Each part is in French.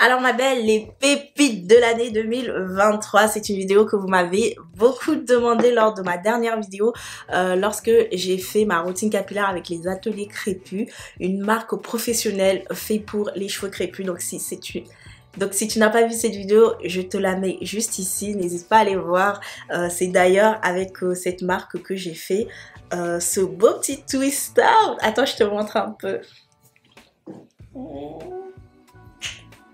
Alors ma belle, les pépites de l'année 2023, c'est une vidéo que vous m'avez beaucoup demandé lors de ma dernière vidéo lorsque j'ai fait ma routine capillaire avec les ateliers crépus, une marque professionnelle faite pour les cheveux crépus. Donc si tu n'as pas vu cette vidéo, je te la mets juste ici, n'hésite pas à aller voir. C'est d'ailleurs avec cette marque que j'ai fait ce beau petit twist. Attends, je te montre un peu.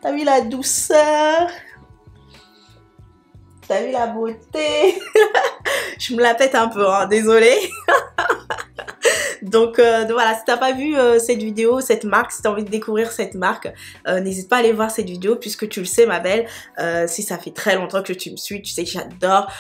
T'as vu la douceur? T'as vu la beauté? Je me la pète un peu, hein, désolée. Donc voilà, si t'as pas vu cette vidéo, cette marque, si t'as envie de découvrir cette marque, n'hésite pas à aller voir cette vidéo puisque tu le sais ma belle, si ça fait très longtemps que tu me suis, tu sais que j'adore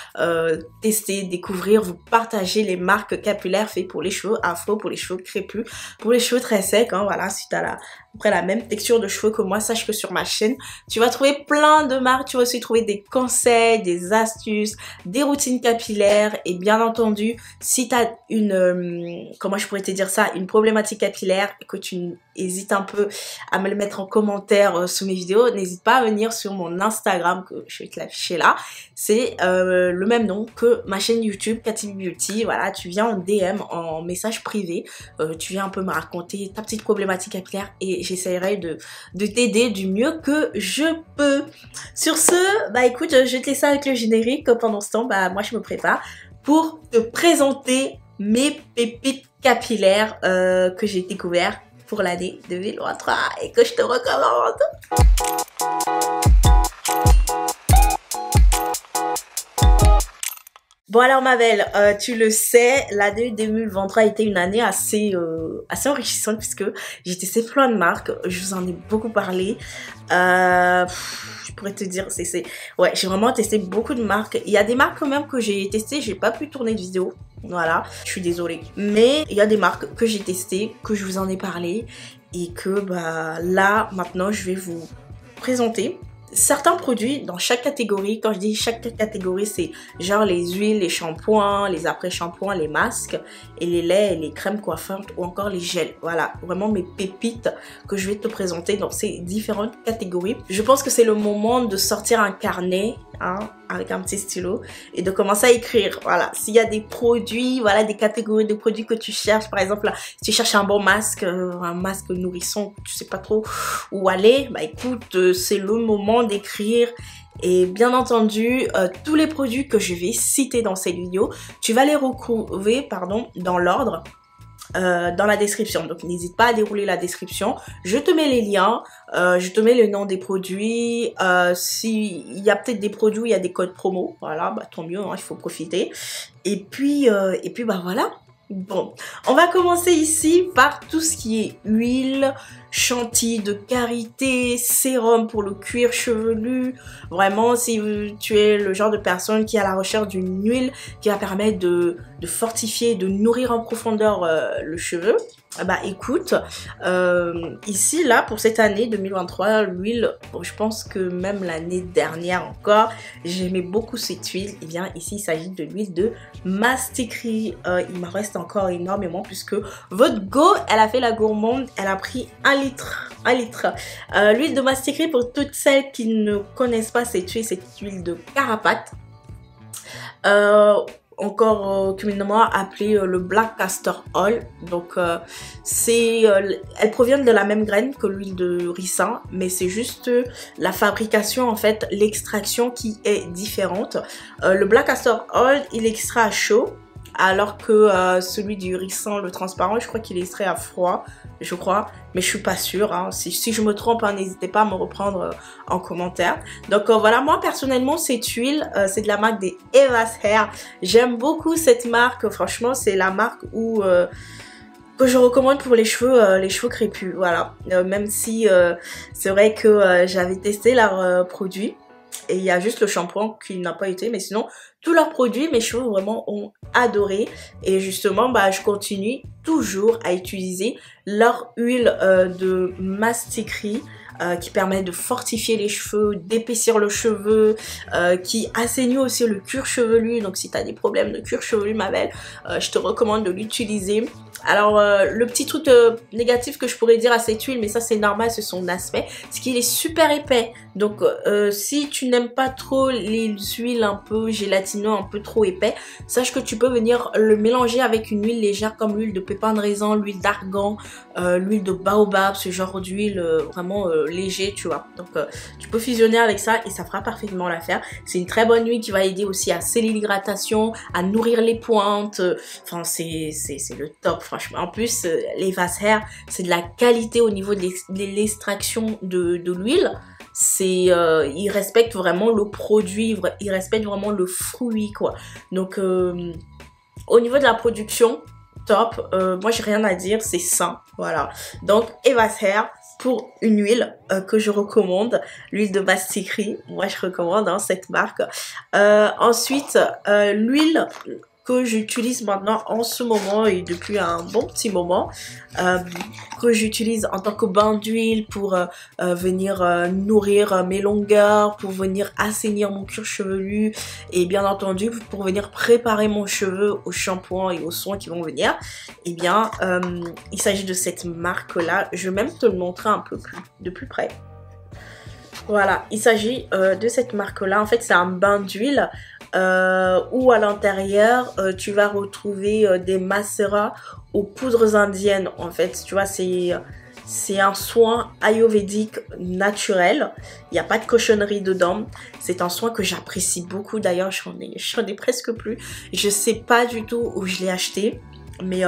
tester, découvrir, vous partager les marques capillaires faites pour les cheveux afro, pour les cheveux crépus, pour les cheveux très secs, hein, voilà, si t'as après la même texture de cheveux que moi, sache que sur ma chaîne, tu vas trouver plein de marques, tu vas aussi trouver des conseils, des astuces, des routines capillaires et bien entendu, si tu as comment je pourrais te dire ça, une problématique capillaire et que tu hésites un peu à me le mettre en commentaire sous mes vidéos, n'hésite pas à venir sur mon Instagram que je vais te l'afficher là. C'est le même nom que ma chaîne YouTube, Cathy Beauty. Voilà, tu viens en DM, en message privé, tu viens un peu me raconter ta petite problématique capillaire et j'essaierai de t'aider du mieux que je peux. Sur ce, bah écoute, je vais te laisser avec le générique. Pendant ce temps, bah moi je me prépare pour te présenter mes pépites capillaires que j'ai découvert pour l'année 2023 et que je te recommande. Bon alors ma belle, tu le sais, l'année 2023 a été une année assez enrichissante puisque j'ai testé plein de marques, je vous en ai beaucoup parlé. Je pourrais te dire, ouais, j'ai vraiment testé beaucoup de marques. Il y a des marques quand même que j'ai testées, j'ai pas pu tourner de vidéo. Voilà, je suis désolée. Mais il y a des marques que j'ai testées, que je vous en ai parlé et que bah là maintenant je vais vous présenter certains produits dans chaque catégorie. Quand je dis chaque catégorie, c'est genre les huiles, les shampoings, les après-shampoings, les masques et les laits, et les crèmes coiffantes ou encore les gels. Voilà, vraiment mes pépites que je vais te présenter dans ces différentes catégories. Je pense que c'est le moment de sortir un carnet, hein, avec un petit stylo et de commencer à écrire. Voilà, s'il y a des produits, voilà, des catégories de produits que tu cherches, par exemple là, si tu cherches un bon masque, un masque nourrisson, tu sais pas trop où aller, bah écoute, c'est le moment d'écrire. Et bien entendu, tous les produits que je vais citer dans cette vidéo, tu vas les retrouver, pardon, dans l'ordre dans la description. Donc n'hésite pas à dérouler la description, je te mets les liens, je te mets le nom des produits, s'il y a peut-être des produits où il y a des codes promo, voilà, bah tant mieux, hein, il faut profiter. Et puis bah voilà. Bon, on va commencer ici par tout ce qui est huile, chantilly de karité, sérum pour le cuir chevelu. Vraiment, si tu es le genre de personne qui est à la recherche d'une huile qui va permettre de fortifier, de nourrir en profondeur le cheveu, bah écoute, ici là pour cette année 2023, l'huile, bon, je pense que même l'année dernière encore, j'aimais beaucoup cette huile. Et bien ici il s'agit de l'huile de Masticry. Il m'en reste encore énormément puisque votre go, elle a fait la gourmande, elle a pris 1 litre. L'huile de Masticry, pour toutes celles qui ne connaissent pas cette huile de Carapate, encore communément appelé le Black Castor Oil. Donc elles proviennent de la même graine que l'huile de ricin, mais c'est juste la fabrication, en fait, l'extraction qui est différente. Le Black Castor Oil, il est extrait à chaud, alors que celui du ricin, le transparent, je crois qu'il est extrait à froid, je crois, mais je suis pas sûre, hein. Si je me trompe, hein, n'hésitez pas à me reprendre en commentaire. Donc voilà, moi personnellement cette huile, c'est de la marque des Eva's Hair. J'aime beaucoup cette marque, franchement c'est la marque où que je recommande pour les cheveux crépus, voilà. Même si c'est vrai que j'avais testé leurs produits. Et il y a juste le shampoing qui n'a pas été, mais sinon tous leurs produits, mes cheveux vraiment ont adoré. Et justement, bah, je continue toujours à utiliser leur huile de Masticry. qui permet de fortifier les cheveux, d'épaissir le cheveu, qui assainit aussi le cuir chevelu. Donc si tu as des problèmes de cuir chevelu, ma belle, je te recommande de l'utiliser. Alors le petit truc négatif que je pourrais dire à cette huile, mais ça c'est normal, c'est son aspect, c'est qu'il est super épais. Donc si tu n'aimes pas trop les huiles un peu gélatineux, un peu trop épais, sache que tu peux venir le mélanger avec une huile légère comme l'huile de pépin de raisin, l'huile d'argan, l'huile de baobab, ce genre d'huile vraiment léger, tu vois. Donc tu peux fusionner avec ça et ça fera parfaitement l'affaire. C'est une très bonne huile qui va aider aussi à sceller l'hydratation, à nourrir les pointes. Enfin c'est le top. Franchement, en plus, les Vase Hair, c'est de la qualité au niveau de l'extraction de l'huile. Ils respectent vraiment le produit, ils respectent vraiment le fruit, quoi. Donc, au niveau de la production, top. Moi, j'ai rien à dire, c'est sain, voilà. Donc, Vase Hair pour une huile que je recommande, l'huile de Bastikri. Moi, je recommande cette marque. Ensuite, l'huile que j'utilise maintenant en ce moment et depuis un bon petit moment, que j'utilise en tant que bain d'huile pour venir nourrir mes longueurs, pour venir assainir mon cuir chevelu et bien entendu pour venir préparer mon cheveu au shampoing et aux soins qui vont venir. Et bien, il s'agit de cette marque là. Je vais même te le montrer un peu de plus près. Voilà, il s'agit de cette marque là. En fait, c'est un bain d'huile où à l'intérieur tu vas retrouver des macérats aux poudres indiennes. En fait, tu vois, c'est un soin ayurvédique naturel. Il n'y a pas de cochonnerie dedans. C'est un soin que j'apprécie beaucoup. D'ailleurs, j'en ai presque plus. Je sais pas du tout où je l'ai acheté, mais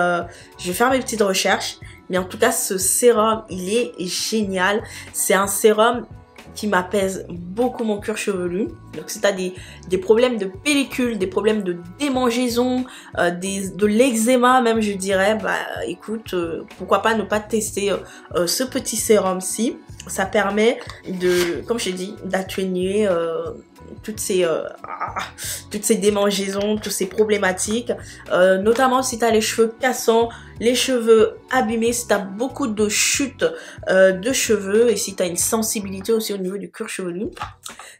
je vais faire mes petites recherches. Mais en tout cas, ce sérum, il est génial. C'est un sérum qui m'apaise beaucoup mon cuir chevelu. Donc si tu as des problèmes de pellicule, des problèmes de démangeaison, de l'eczéma même, je dirais, bah écoute, pourquoi pas ne pas tester ce petit sérum-ci. Ça permet de, comme je t'ai dit, d'atténuer toutes ces démangeaisons, toutes ces problématiques, notamment si tu as les cheveux cassants, les cheveux abîmés, si tu as beaucoup de chutes de cheveux et si tu as une sensibilité aussi au niveau du cuir chevelu,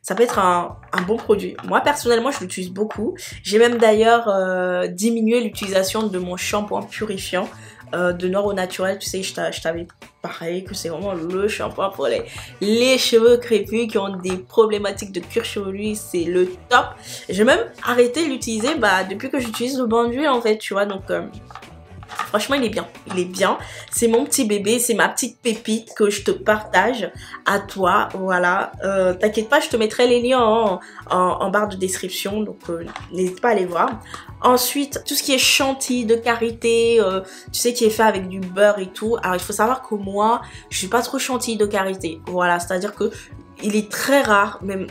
ça peut être un bon produit. Moi personnellement je l'utilise beaucoup. J'ai même d'ailleurs diminué l'utilisation de mon shampoing purifiant de Noir au Naturel. Tu sais, je t'avais parlé que c'est vraiment le shampoing pour les cheveux crépus qui ont des problématiques de cuir chevelu. C'est le top. J'ai même arrêté de l'utiliser depuis que j'utilise le bain d'huile en fait, tu vois. Donc franchement, il est bien. Il est bien. C'est mon petit bébé. C'est ma petite pépite que je te partage à toi. Voilà. T'inquiète pas, je te mettrai les liens en barre de description. Donc, n'hésite pas à aller voir. Ensuite, tout ce qui est chantilly de karité, tu sais, qui est fait avec du beurre et tout. Alors, il faut savoir que moi, je suis pas trop chantilly de karité. Voilà. C'est-à-dire que il est très rare. Même,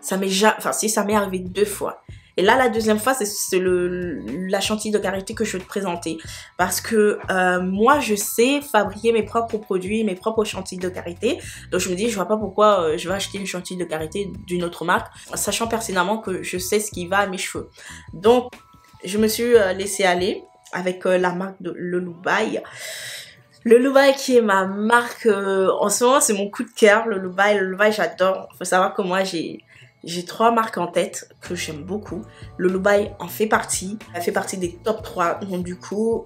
ça m'est jamais... Enfin, si, ça m'est arrivé 2 fois. Et là, la deuxième fois, c'est la chantilly de karité que je vais te présenter. Parce que moi, je sais fabriquer mes propres produits, mes propres chantilly de karité. Donc, je me dis, je vois pas pourquoi je vais acheter une chantilly de karité d'une autre marque, sachant pertinemment que je sais ce qui va à mes cheveux. Donc, je me suis laissée aller avec la marque de Le Loubaï. Le Loubaï qui est ma marque, en ce moment, c'est mon coup de cœur. Le Loubaï, j'adore. Il faut savoir que moi, j'ai 3 marques en tête que j'aime beaucoup. Le Loubaï en fait partie. Elle fait partie des top 3. Donc du coup,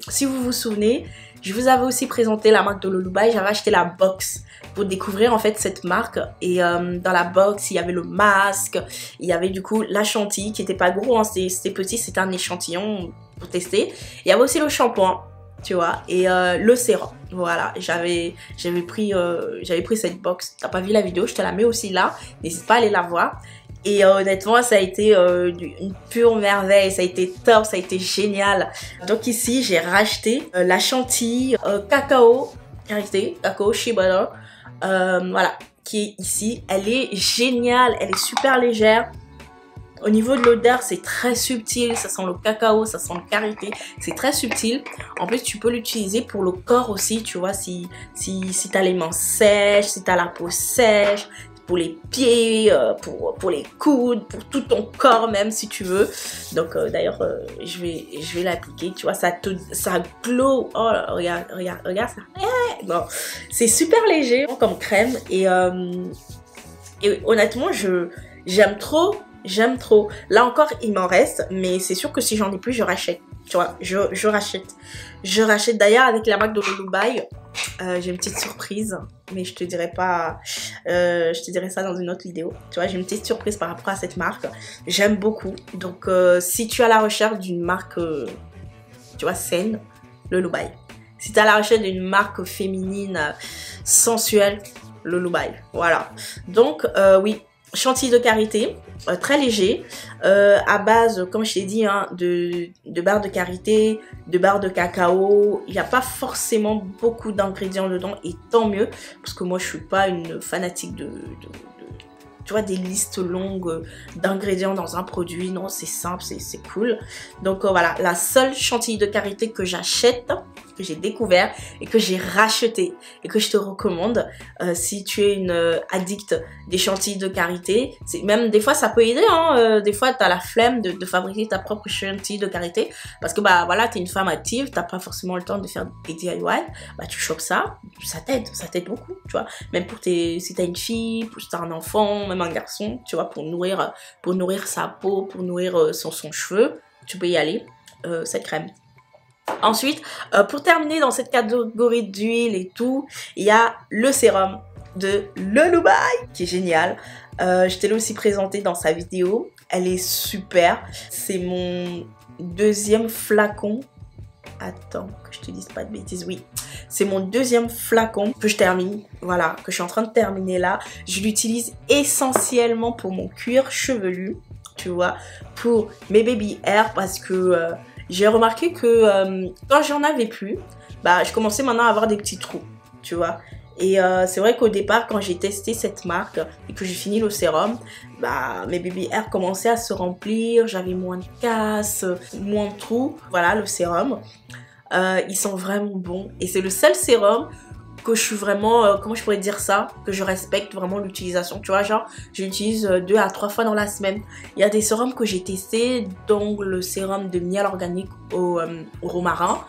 si vous vous souvenez, je vous avais aussi présenté la marque de Le Loubaï. J'avais acheté la box pour découvrir en fait cette marque. Et dans la box, il y avait le masque. Il y avait du coup la chantilly qui était pas gros. Hein, c'était petit, c'était un échantillon pour tester. Il y avait aussi le shampoing, tu vois, et le sérum. Voilà, j'avais pris cette box. T'as pas vu la vidéo, je te la mets aussi là. N'hésite pas à aller la voir. Et honnêtement, ça a été une pure merveille. Ça a été top, ça a été génial. Donc ici, j'ai racheté la chantilly cacao, karité, cacao shea butter. Voilà, qui est ici. Elle est géniale, elle est super légère. Au niveau de l'odeur, c'est très subtil, ça sent le cacao, ça sent le karité, c'est très subtil. En plus, tu peux l'utiliser pour le corps aussi, tu vois, si t'as les mains sèches, si t'as la peau sèche, pour les pieds, pour les coudes, pour tout ton corps même si tu veux. Donc d'ailleurs je vais l'appliquer, tu vois, ça glow. Oh regarde ça. Bon, c'est super léger comme crème et honnêtement j'aime trop. Là encore il m'en reste, mais c'est sûr que si j'en ai plus je rachète. Tu vois, je rachète d'ailleurs avec la marque de Lulubai. J'ai une petite surprise, mais je te dirai pas, je te dirai ça dans une autre vidéo. Tu vois, j'ai une petite surprise par rapport à cette marque. J'aime beaucoup. Donc, si tu es à la recherche d'une marque, tu vois, saine, Lulubai. Si tu es à la recherche d'une marque féminine sensuelle, Lulubai. Voilà. Donc, oui. Chantilly de karité, très léger, à base, comme je t'ai dit, hein, de barres de karité, de barres de cacao. Il n'y a pas forcément beaucoup d'ingrédients dedans et tant mieux, parce que moi je suis pas une fanatique tu vois, des listes longues d'ingrédients dans un produit. Non, c'est simple, c'est cool. Donc voilà, la seule chantilly de karité que j'achète, que j'ai découvert et que j'ai racheté et que je te recommande si tu es une addict des chantilly de karité. Même des fois ça peut aider, hein. Des fois tu as la flemme de fabriquer ta propre chantilly de karité parce que bah voilà, tu es une femme active, t'as pas forcément le temps de faire des DIY. Bah tu chopes ça t'aide beaucoup, tu vois. Même pour si t'as une fille, pour si t'as un enfant, même un garçon, tu vois, pour nourrir sa peau, pour nourrir son cheveu, tu peux y aller, cette crème. Ensuite, pour terminer dans cette catégorie d'huile et tout, il y a le sérum de Lulubai qui est génial. Je te l'ai aussi présenté dans sa vidéo. Elle est super. C'est mon deuxième flacon. Attends, que je te dise pas de bêtises. Oui, c'est mon deuxième flacon que je termine. Voilà, que je suis en train de terminer là. Je l'utilise essentiellement pour mon cuir chevelu, tu vois, pour mes baby hair parce que j'ai remarqué que quand j'en avais plus, bah je commençais maintenant à avoir des petits trous, tu vois. Et c'est vrai qu'au départ, quand j'ai testé cette marque et que j'ai fini le sérum, bah mes baby hair commençaient à se remplir, j'avais moins de casse, moins de trous. Voilà, le sérum, ils sont vraiment bons. Et c'est le seul sérum que je suis vraiment, comment je pourrais dire ça, que je respecte vraiment l'utilisation. Tu vois, genre, j'utilise 2 à 3 fois dans la semaine. Il y a des sérums que j'ai testés, dont le sérum de miel organique au romarin.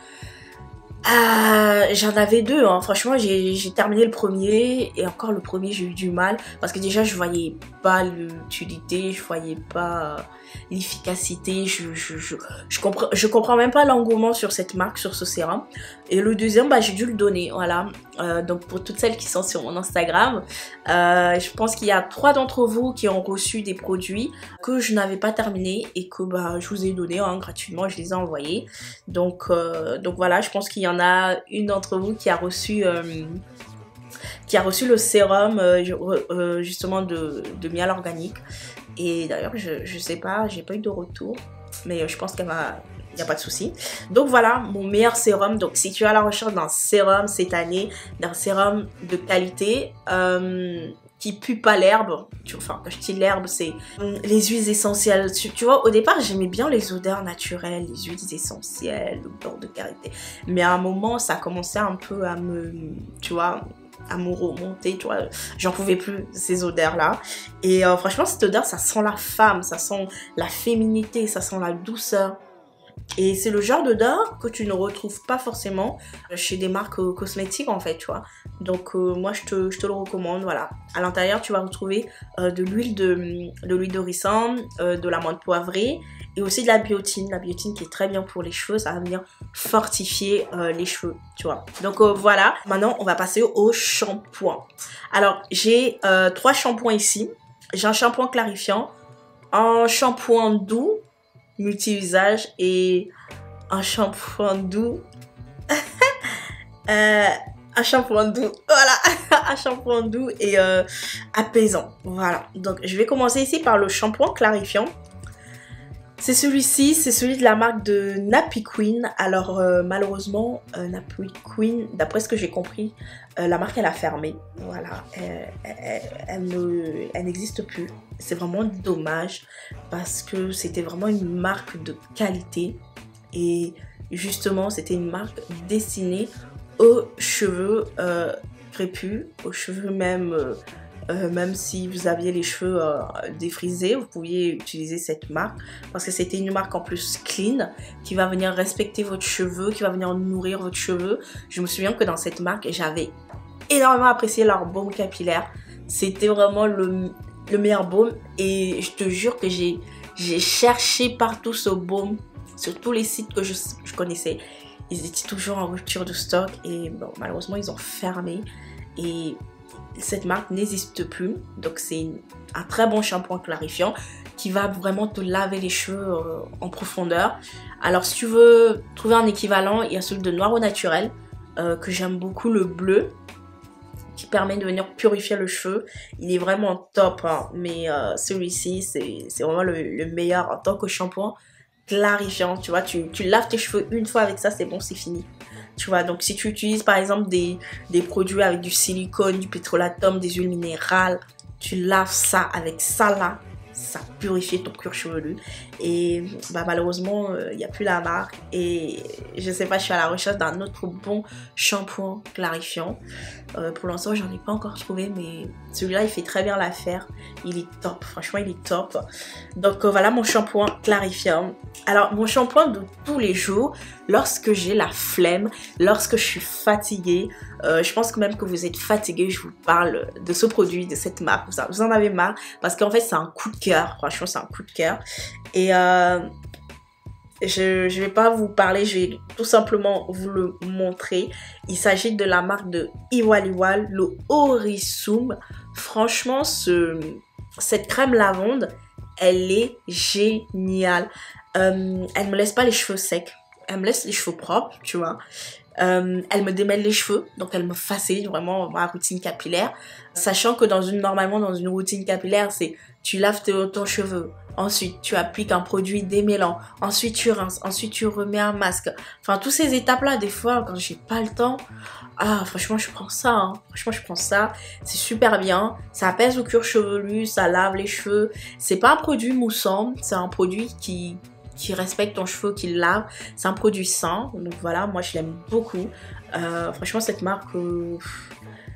J'en avais 2, hein. Franchement j'ai terminé le premier et encore le premier j'ai eu du mal parce que déjà je voyais pas l'utilité, je voyais pas l'efficacité, je comprends même pas l'engouement sur cette marque, sur ce sérum. Et le deuxième, bah j'ai dû le donner, voilà. Donc pour toutes celles qui sont sur mon Instagram, je pense qu'il y a 3 d'entre vous qui ont reçu des produits que je n'avais pas terminé et que bah je vous ai donné, hein, gratuitement, je les ai envoyés. Donc voilà, je pense qu'il y en a une d'entre vous qui a reçu le sérum justement de miel organique. Et d'ailleurs je sais pas, j'ai pas eu de retour, mais je pense qu'elle va, il n'y a pas de souci. Donc voilà, mon meilleur sérum. Donc si tu es à la recherche d'un sérum cette année, d'un sérum de qualité, qui pue pas l'herbe, enfin quand je dis l'herbe, c'est les huiles essentielles. Tu vois, au départ j'aimais bien les odeurs naturelles, les huiles essentielles, le beurre de karité, mais à un moment ça commençait un peu à me, tu vois, à me remonter, tu vois, j'en pouvais plus ces odeurs là. Et franchement cette odeur, ça sent la femme, ça sent la féminité, ça sent la douceur. Et c'est le genre d'odeur que tu ne retrouves pas forcément chez des marques cosmétiques en fait, tu vois. Donc moi je te le recommande, voilà. À l'intérieur tu vas retrouver de l'huile de ricin, de l'amande poivrée et aussi de la biotine. La biotine qui est très bien pour les cheveux, ça va venir fortifier les cheveux, tu vois. Donc voilà, maintenant on va passer au shampoing. Alors j'ai 3 shampoings ici. J'ai un shampoing clarifiant, un shampoing doux multi-usage et un shampoing doux. Un shampoing doux, voilà, un shampoing doux et apaisant, voilà. Donc je vais commencer ici par le shampoing clarifiant. C'est celui-ci, c'est celui de la marque de Nappy Queen. Alors malheureusement, Nappy Queen, d'après ce que j'ai compris, la marque elle a fermé. Voilà, elle n'existe plus. C'est vraiment dommage parce que c'était vraiment une marque de qualité. Et justement, c'était une marque destinée aux cheveux crépus, aux cheveux même Même si vous aviez les cheveux défrisés, vous pouviez utiliser cette marque parce que c'était une marque en plus clean qui va venir respecter votre cheveu, qui va venir nourrir votre cheveu. Je me souviens que dans cette marque, j'avais énormément apprécié leur baume capillaire. C'était vraiment le meilleur baume et je te jure que j'ai cherché partout ce baume sur tous les sites que je connaissais. Ils étaient toujours en rupture de stock et bon, malheureusement ils ont fermé et cette marque n'existe plus. Donc c'est un très bon shampoing clarifiant qui va vraiment te laver les cheveux en profondeur. Alors si tu veux trouver un équivalent, il y a celui de Noir au Naturel que j'aime beaucoup, le bleu, qui permet de venir purifier le cheveu. Il est vraiment top, hein. Mais celui-ci c'est vraiment le meilleur en tant que shampoing clarifiant. Tu vois, tu laves tes cheveux une fois avec ça, c'est bon, c'est fini. Tu vois, donc si tu utilises par exemple des produits avec du silicone, du pétrolatum, des huiles minérales, tu laves ça avec ça là, ça purifie ton cuir chevelu. Et bah, malheureusement, il n'y a plus la marque. Et je sais pas, je suis à la recherche d'un autre bon shampoing clarifiant. Pour l'instant, j'en ai pas encore trouvé, mais celui-là, il fait très bien l'affaire. Il est top, franchement, il est top. Donc voilà mon shampoing clarifiant. Alors, mon shampoing de tous les jours, lorsque j'ai la flemme, lorsque je suis fatiguée, je pense que même que vous êtes fatigué, je vous parle de ce produit, de cette marque. Vous en avez marre parce qu'en fait, c'est un coup de cœur. Franchement, c'est un coup de cœur. Et je vais pas vous parler, je vais tout simplement vous le montrer. Il s'agit de la marque de Iwaliwal, le Orisum. Franchement, cette crème lavande, elle est géniale. Elle me laisse pas les cheveux secs. Elle me laisse les cheveux propres, tu vois. Elle me démêle les cheveux, donc elle me facilite vraiment ma routine capillaire. Sachant que normalement dans une routine capillaire, c'est tu laves ton cheveu, ensuite tu appliques un produit démêlant, ensuite tu rinces, ensuite tu remets un masque. Enfin, toutes ces étapes-là, des fois, quand j'ai pas le temps, franchement, je prends ça. Hein. Franchement, je prends ça. C'est super bien. Ça apaise le cuir chevelu, ça lave les cheveux. C'est pas un produit moussant, c'est un produit qui respecte ton cheveu, qui lave. C'est un produit sain. Donc voilà, moi je l'aime beaucoup. Franchement, cette marque,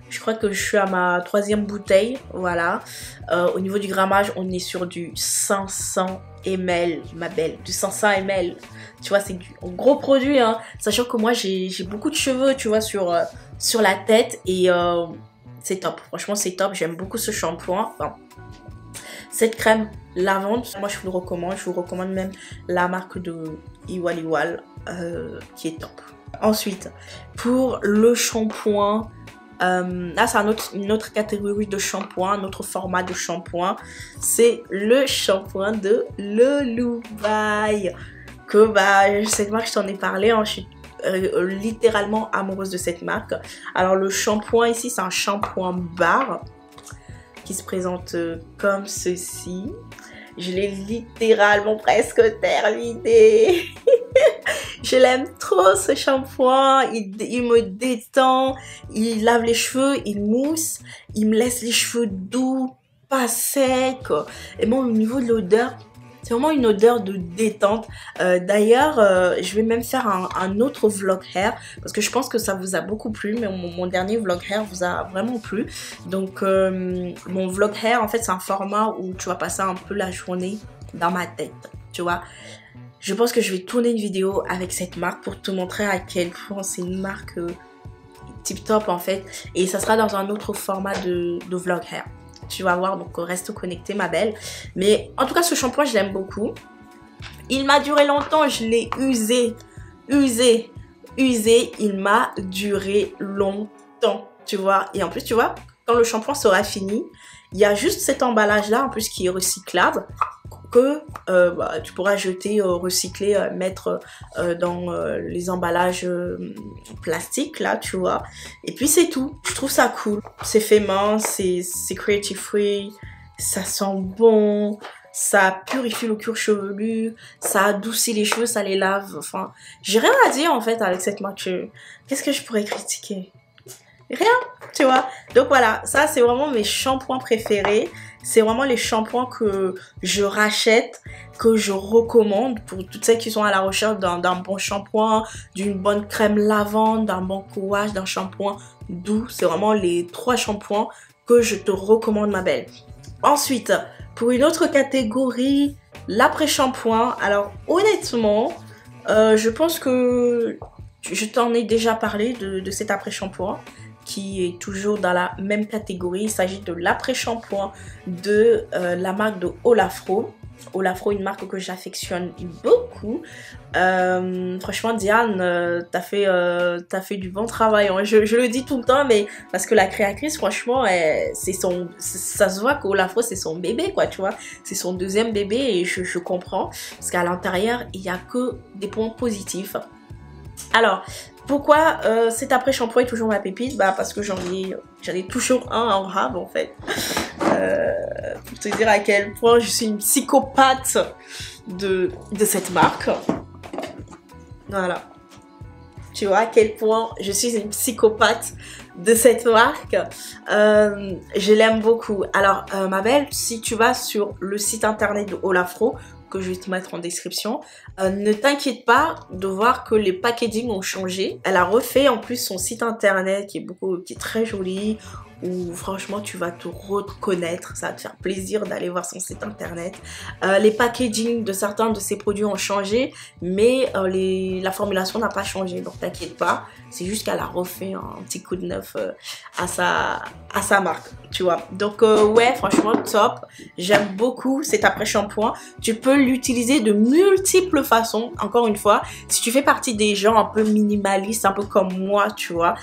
je crois que je suis à ma 3e bouteille. Voilà. Au niveau du grammage, on est sur du 500 ml, ma belle. Du 500 ml. Tu vois, c'est du gros produit. Hein. Sachant que moi, j'ai beaucoup de cheveux, tu vois, sur la tête. Et c'est top. Franchement, c'est top. J'aime beaucoup ce shampoing. Enfin, cette crème lavande, moi je vous le recommande. Je vous recommande même la marque de Iwaliwal qui est top. Ensuite, pour le shampoing, là c'est une autre catégorie de shampoing, un autre format de shampoing. C'est le shampoing de Lulubai. Que bah, cette marque, je t'en ai parlé, hein, je suis littéralement amoureuse de cette marque. Alors le shampoing ici, c'est un shampoing bar qui se présente comme ceci. Je l'ai littéralement presque terminé. Je l'aime trop ce shampoing. Il me détend, il lave les cheveux, il mousse, il me laisse les cheveux doux, pas secs. Et bon, au niveau de l'odeur, c'est vraiment une odeur de détente. D'ailleurs, je vais même faire un autre vlog hair parce que je pense que ça vous a beaucoup plu. Mais mon dernier vlog hair vous a vraiment plu. Donc, mon vlog hair, en fait, c'est un format où tu vas passer un peu la journée dans ma tête, tu vois. Je pense que je vais tourner une vidéo avec cette marque pour te montrer à quel point c'est une marque tip top en fait. Et ça sera dans un autre format de vlog hair. Tu vas voir, donc reste connecté ma belle. Mais en tout cas, ce shampoing, je l'aime beaucoup. Il m'a duré longtemps, je l'ai usé. Il m'a duré longtemps, tu vois. Et en plus, tu vois, quand le shampoing sera fini, il y a juste cet emballage-là, en plus, qui est recyclable, que tu pourras jeter, recycler, mettre dans les emballages plastiques là, tu vois. Et puis c'est tout. Je trouve ça cool. C'est fait main, c'est cruelty free, ça sent bon, ça purifie le cuir chevelu, ça adoucit les cheveux, ça les lave. Enfin, j'ai rien à dire en fait avec cette marque. Qu'est-ce que je pourrais critiquer? Rien, tu vois. Donc voilà, ça c'est vraiment mes shampoings préférés. C'est vraiment les shampoings que je rachète, que je recommande pour toutes celles qui sont à la recherche d'un bon shampoing, d'une bonne crème lavande, d'un bon co-wash, d'un shampoing doux. C'est vraiment les 3 shampoings que je te recommande, ma belle. Ensuite, pour une autre catégorie, l'après-shampoing. Alors honnêtement, je pense que je t'en ai déjà parlé de cet après-shampoing qui est toujours dans la même catégorie. Il s'agit de l'après-shampoing de la marque de Olafro. Olafro, une marque que j'affectionne beaucoup. Franchement, Diane, t'as fait du bon travail. Hein. Je le dis tout le temps, mais parce que la créatrice, franchement, ça se voit qu'Olafro, c'est son bébé, quoi, tu vois. C'est son deuxième bébé et je comprends. Parce qu'à l'intérieur, il n'y a que des points positifs. Alors, pourquoi cet après-shampoing est toujours ma pépite? Bah, parce que j'en ai toujours un en rab, en fait. Pour te dire à quel point je suis une psychopathe de cette marque. Voilà. Tu vois à quel point je suis une psychopathe de cette marque. Je l'aime beaucoup. Alors, ma belle, si tu vas sur le site internet de Olafro, que je vais te mettre en description, ne t'inquiète pas de voir que les packaging ont changé. Elle a refait en plus son site internet qui est très joli, où franchement tu vas te reconnaître, ça va te faire plaisir d'aller voir son site internet. Les packaging de certains de ses produits ont changé, mais la formulation n'a pas changé, donc t'inquiète pas, c'est juste qu'elle a refait un petit coup de neuf à sa marque, tu vois. Donc ouais, franchement top, j'aime beaucoup cet après-shampoing. Tu peux l'utiliser de multiples façons, encore une fois, si tu fais partie des gens un peu minimalistes, un peu comme moi, tu vois.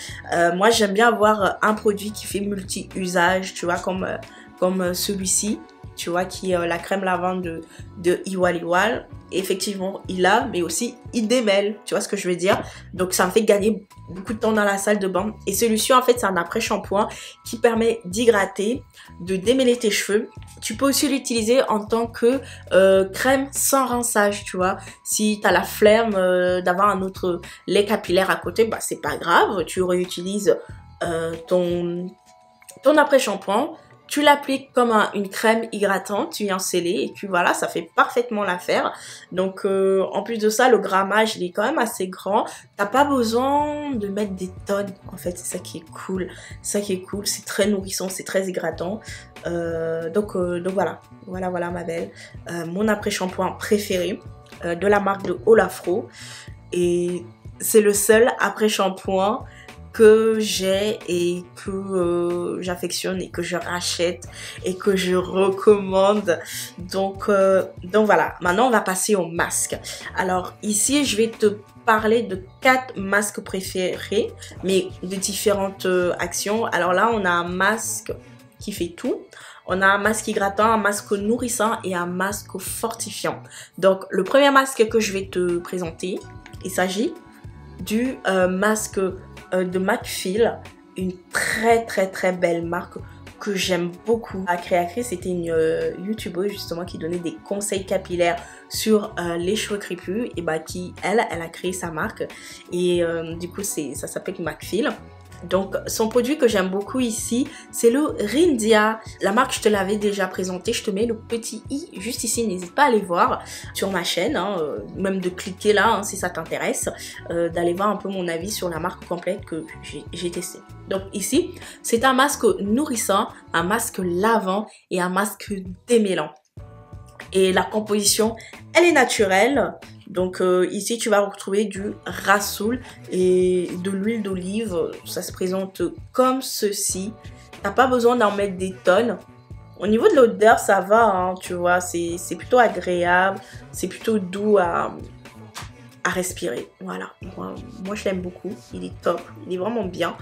Moi j'aime bien avoir un produit qui fait multi-usage, tu vois, comme celui-ci, tu vois, qui est la crème lavande de Iwal Iwal. Effectivement, il lave, mais aussi il démêle, tu vois ce que je veux dire. Donc ça me fait gagner beaucoup de temps dans la salle de bain. Et celui-ci, en fait, c'est un après-shampoing qui permet d'hydrater, de démêler tes cheveux. Tu peux aussi l'utiliser en tant que crème sans rinçage, tu vois. Si tu as la flemme d'avoir un autre lait capillaire à côté, bah c'est pas grave, tu réutilises ton après-shampoing, tu l'appliques comme une crème hydratante, tu viens sceller et puis voilà, ça fait parfaitement l'affaire. Donc en plus de ça, le grammage il est quand même assez grand. T'as pas besoin de mettre des tonnes, en fait, c'est ça qui est cool. C'est ça qui est cool, c'est très nourrissant, c'est très hydratant. Donc voilà, ma belle. Mon après-shampoing préféré de la marque de Olafro. Et c'est le seul après-shampoing que j'ai et que j'affectionne et que je rachète et que je recommande. Donc voilà, maintenant on va passer au masque. Alors ici je vais te parler de 4 masques préférés, mais de différentes actions. Alors là on a un masque qui fait tout. On a un masque hydratant, un masque nourrissant et un masque fortifiant. Donc le premier masque que je vais te présenter, il s'agit du masque de McFeel, une très belle marque que j'aime beaucoup. La créatrice était une youtubeuse justement qui donnait des conseils capillaires sur les cheveux crépus et bah elle a créé sa marque et du coup ça s'appelle McFeel. Donc son produit que j'aime beaucoup ici, c'est le Rindia. La marque je te l'avais déjà présenté, je te mets le petit i juste ici, n'hésite pas à aller voir sur ma chaîne, hein, même de cliquer là hein, si ça t'intéresse, d'aller voir un peu mon avis sur la marque complète que j'ai testé. Donc ici, c'est un masque nourrissant, un masque lavant et un masque démêlant. Et la composition, elle est naturelle. Donc ici, tu vas retrouver du rasoul et de l'huile d'olive. Ça se présente comme ceci. T'as pas besoin d'en mettre des tonnes. Au niveau de l'odeur, ça va, hein, tu vois. C'est plutôt agréable. C'est plutôt doux à respirer. Voilà. Moi, je l'aime beaucoup. Il est top. Il est vraiment bien.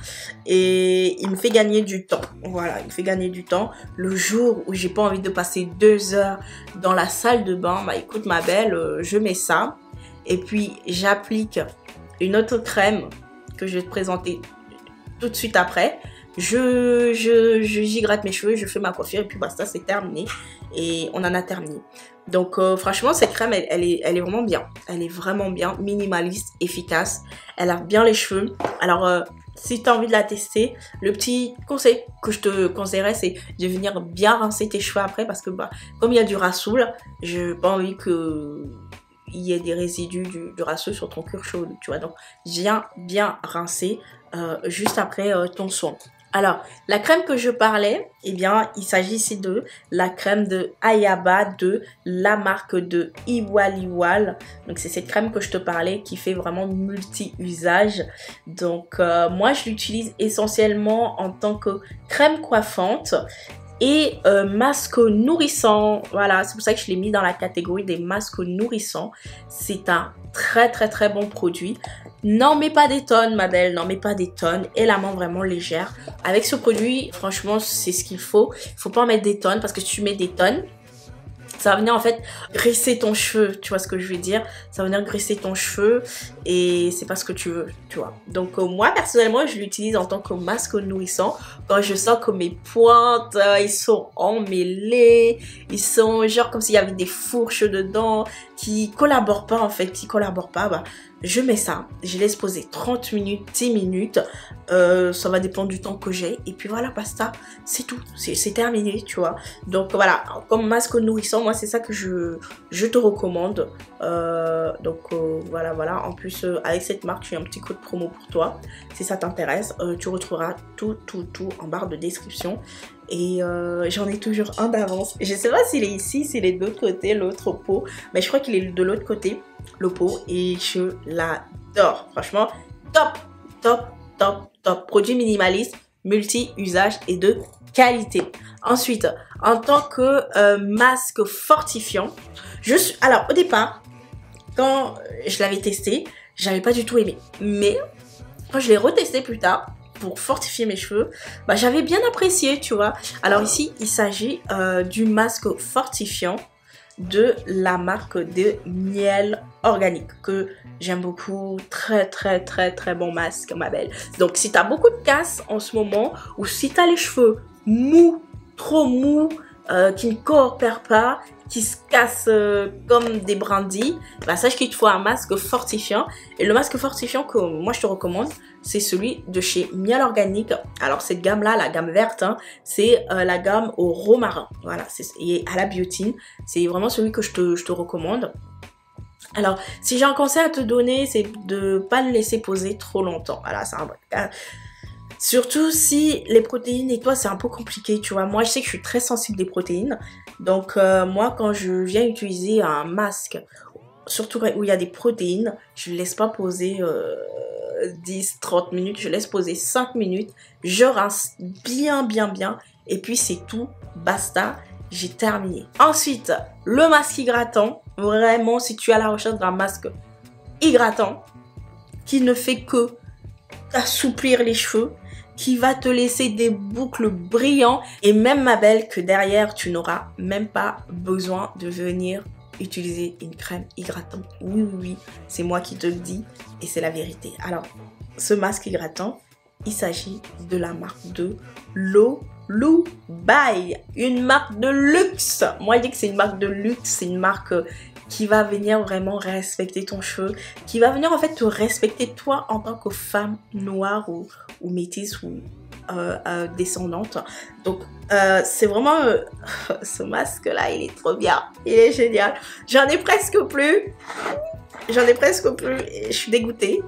Et il me fait gagner du temps. Voilà. Il me fait gagner du temps. Le jour où j'ai pas envie de passer 2 heures dans la salle de bain, bah écoute ma belle, je mets ça. Et puis, j'applique une autre crème que je vais te présenter tout de suite après. J'hydrate mes cheveux, je fais ma coiffure et puis basta, c'est terminé. Et on en a terminé. Donc franchement, cette crème, elle est vraiment bien. Elle est vraiment bien, minimaliste, efficace. Elle lave bien les cheveux. Alors, si tu as envie de la tester, le petit conseil que je te conseillerais, c'est de venir bien rincer tes cheveux après. Parce que bah, comme il y a du rasoul, je n'ai pas envie que il y ait des résidus du rasoul sur ton cuir chevelu, tu vois. Donc, viens bien rincer juste après ton soin. Alors, la crème que je parlais, eh bien, il s'agit ici de la crème de Ayaba de la marque de Iwal. Donc, c'est cette crème que je te parlais qui fait vraiment multi-usage. Donc, moi, je l'utilise essentiellement en tant que crème coiffante et masque nourrissant. Voilà, c'est pour ça que je l'ai mis dans la catégorie des masques nourrissants. C'est un très bon produit. N'en mets pas des tonnes, ma belle, n'en mets pas des tonnes. Et la main vraiment légère. Avec ce produit, franchement, c'est ce qu'il faut. Il faut pas en mettre des tonnes parce que si tu mets des tonnes, ça va venir en fait graisser ton cheveu, tu vois ce que je veux dire? Ça va venir graisser ton cheveu et c'est pas ce que tu veux, tu vois. Donc moi personnellement, je l'utilise en tant que masque nourrissant quand je sens que mes pointes, ils sont emmêlés, ils sont genre comme s'il y avait des fourches dedans qui collaborent pas en fait, qui collaborent pas, bah je mets ça, je laisse poser 30 minutes, 10 minutes, ça va dépendre du temps que j'ai et puis voilà, basta, c'est tout, c'est terminé, tu vois. Donc voilà, comme masque nourrissant, moi c'est ça que je te recommande. Voilà, en plus avec cette marque, j'ai un petit code promo pour toi, si ça t'intéresse, tu retrouveras tout en barre de description. Et j'en ai toujours un d'avance. Je sais pas s'il est ici, s'il est de l'autre côté, l'autre pot. Mais je crois qu'il est de l'autre côté, le pot. Et je l'adore. Franchement, top. Produit minimaliste, multi-usage et de qualité. Ensuite, en tant que masque fortifiant, alors au départ, quand je l'avais testé, j'avais pas du tout aimé. Mais quand je l'ai retesté plus tard, pour fortifier mes cheveux, bah, j'avais bien apprécié, tu vois. Alors ici, il s'agit du masque fortifiant de la marque de Miel Organique que j'aime beaucoup. Très bon masque, ma belle. Donc si tu as beaucoup de casse en ce moment ou si tu as les cheveux mous, trop mous, qui ne coopèrent pas, qui se cassent comme des brindilles, bah sache qu'il te faut un masque fortifiant. Et le masque fortifiant que moi je te recommande, c'est celui de chez Miel Organique. Alors cette gamme là, la gamme verte, hein, c'est la gamme au romarin. Voilà, et à la biotine. C'est vraiment celui que je te recommande. Alors, si j'ai un conseil à te donner, c'est de pas le laisser poser trop longtemps. Voilà, c'est un bon cas. Surtout si les protéines et toi c'est un peu compliqué, tu vois. Moi je sais que je suis très sensible des protéines. Donc moi quand je viens utiliser un masque, surtout où il y a des protéines, je ne laisse pas poser 10-30 minutes. Je laisse poser 5 minutes. Je rince bien. Et puis c'est tout, basta, j'ai terminé. Ensuite, le masque hydratant. Vraiment, si tu es à la recherche d'un masque hydratant qui ne fait que assouplir les cheveux, qui va te laisser des boucles brillantes et même ma belle que derrière tu n'auras même pas besoin de venir utiliser une crème hydratante. Oui, c'est moi qui te le dis et c'est la vérité. Alors, ce masque hydratant, il s'agit de la marque de Lolubai, une marque de luxe. Moi, je dis que c'est une marque de luxe, c'est une marque qui va venir vraiment respecter ton cheveu, qui va venir en fait te respecter toi en tant que femme noire ou métisse ou descendante. Donc c'est vraiment ce masque là, il est trop bien, il est génial. J'en ai presque plus et je suis dégoûtée,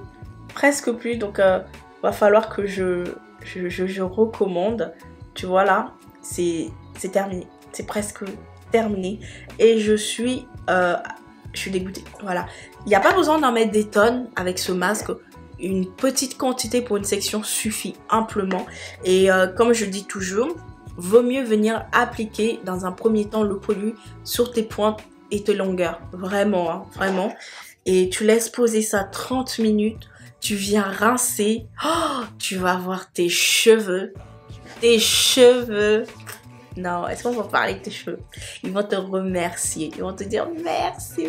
presque plus. Donc va falloir que je recommande. Tu vois là, c'est terminé, c'est presque terminé et je suis dégoûtée. Voilà, il n'y a pas besoin d'en mettre des tonnes avec ce masque. Une petite quantité pour une section suffit amplement. Et comme je dis toujours, vaut mieux venir appliquer dans un premier temps le produit sur tes pointes et tes longueurs. Vraiment, hein, vraiment. Et tu laisses poser ça 30 minutes. Tu viens rincer. Oh, tu vas voir tes cheveux. Tes cheveux. Non, est-ce qu'on va parler de tes cheveux? Ils vont te remercier. Ils vont te dire merci.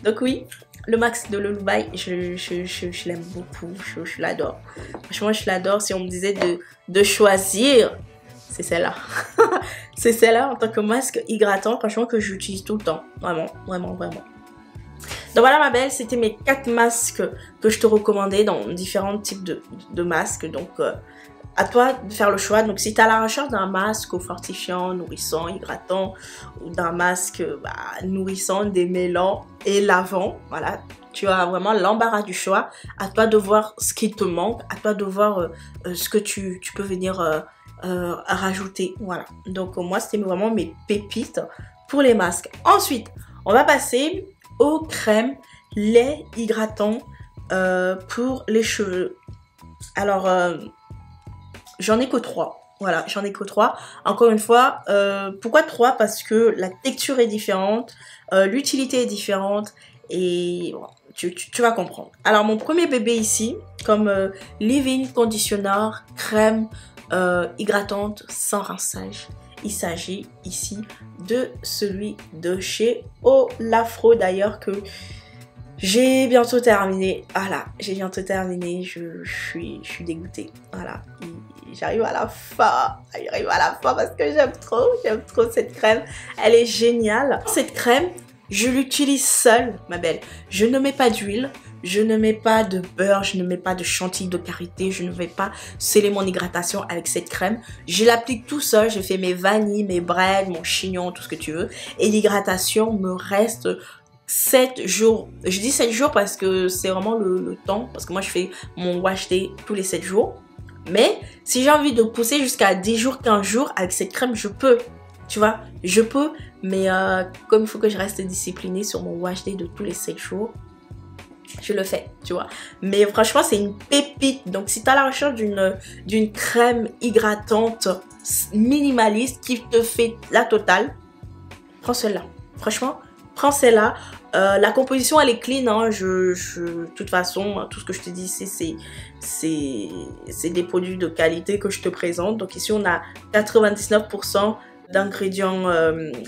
Donc oui, le masque de Lolubai, je l'aime beaucoup. Je l'adore. Franchement, je l'adore. Si on me disait de choisir, c'est celle-là. C'est celle-là en tant que masque hydratant. Franchement, que j'utilise tout le temps. Vraiment. Donc voilà ma belle, c'était mes 4 masques que je te recommandais dans différents types de masques. Donc à toi de faire le choix. Donc si tu es à la recherche d'un masque fortifiant, nourrissant, hydratant, ou d'un masque nourrissant, démêlant et lavant, voilà, tu as vraiment l'embarras du choix. À toi de voir ce qui te manque, à toi de voir ce que tu peux venir rajouter. Voilà, donc moi c'était vraiment mes pépites pour les masques. Ensuite, on va passer aux crèmes, lait hydratant pour les cheveux. Alors, j'en ai que 3. Voilà, j'en ai que 3. Encore une fois, pourquoi 3? Parce que la texture est différente, l'utilité est différente et bon, tu vas comprendre. Alors, mon premier bébé ici, comme leave-in conditioner, crème hydratante sans rinçage. Il s'agit ici de celui de chez Olafro d'ailleurs que j'ai bientôt terminé. Voilà, j'ai bientôt terminé. Je suis dégoûtée. Voilà, j'arrive à la fin. J'arrive à la fin parce que j'aime trop cette crème. Elle est géniale. Cette crème, je l'utilise seule, ma belle. Je ne mets pas d'huile. Je ne mets pas de beurre, je ne mets pas de chantilly de karité, je ne vais pas sceller mon hydratation avec cette crème. Je l'applique tout seul, je fais mes vanilles, mes braids, mon chignon, tout ce que tu veux. Et l'hydratation me reste 7 jours. Je dis 7 jours parce que c'est vraiment le temps, parce que moi je fais mon wash day tous les 7 jours. Mais si j'ai envie de pousser jusqu'à 10 jours, 15 jours avec cette crème, je peux. Tu vois, je peux, mais comme il faut que je reste disciplinée sur mon wash day de tous les 7 jours, je le fais, tu vois. Mais franchement, c'est une pépite. Donc, si tu as la recherche d'une crème hydratante minimaliste qui te fait la totale, prends celle-là. Franchement, prends celle-là. La composition, elle est clean. Hein. De toute façon, tout ce que je te dis, c'est des produits de qualité que je te présente. Donc, ici, on a 99% d'ingrédients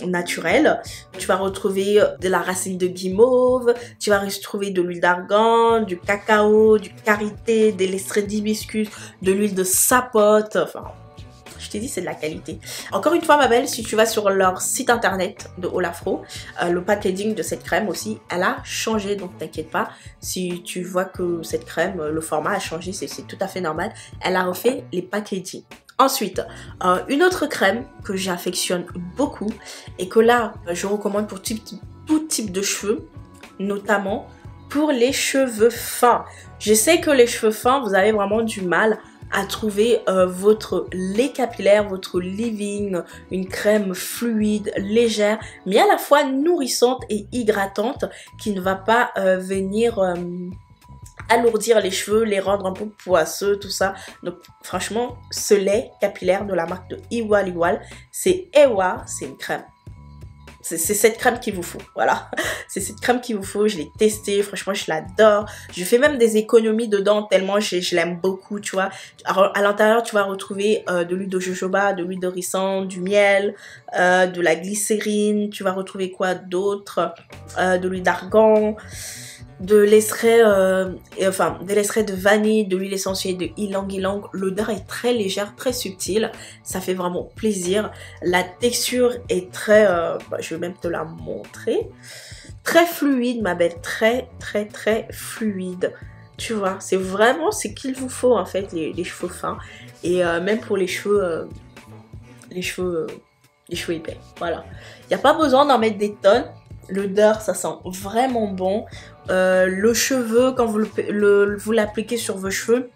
naturels. Tu vas retrouver de la racine de guimauve, tu vas retrouver de l'huile d'argan, du cacao, du karité, de l'extrait d'hibiscus, de l'huile de sapote, enfin je t'ai dit c'est de la qualité. Encore une fois ma belle, si tu vas sur leur site internet de Olafro, le packaging de cette crème aussi, elle a changé, donc t'inquiète pas, si tu vois que cette crème, le format a changé, c'est tout à fait normal, elle a refait les packaging. Ensuite, une autre crème que j'affectionne beaucoup et que là, je recommande pour tout type de cheveux, notamment pour les cheveux fins. Je sais que les cheveux fins, vous avez vraiment du mal à trouver votre lait capillaire, votre leave-in, une crème fluide, légère, mais à la fois nourrissante et hydratante qui ne va pas venir alourdir les cheveux, les rendre un peu poisseux, tout ça. Donc franchement, ce lait capillaire de la marque de Iwal, c'est Ewa, c'est une crème. C'est cette crème qu'il vous faut, voilà. C'est cette crème qu'il vous faut, je l'ai testée, franchement je l'adore. Je fais même des économies dedans tellement je l'aime beaucoup, tu vois. Alors, à l'intérieur, tu vas retrouver de l'huile de jojoba, de l'huile de ricin, du miel, de la glycérine. Tu vas retrouver quoi d'autre? De l'huile d'argan, de l'extrait de vanille, de l'huile essentielle de ylang-ylang. L'odeur est très légère, très subtile, ça fait vraiment plaisir. La texture est très, je vais même te la montrer, très fluide ma belle, très fluide. Tu vois, c'est vraiment ce qu'il vous faut en fait, les cheveux fins et même pour les cheveux épais. Voilà, il n'y a pas besoin d'en mettre des tonnes. L'odeur, ça sent vraiment bon. Le cheveu, quand vous l'appliquez sur vos cheveux,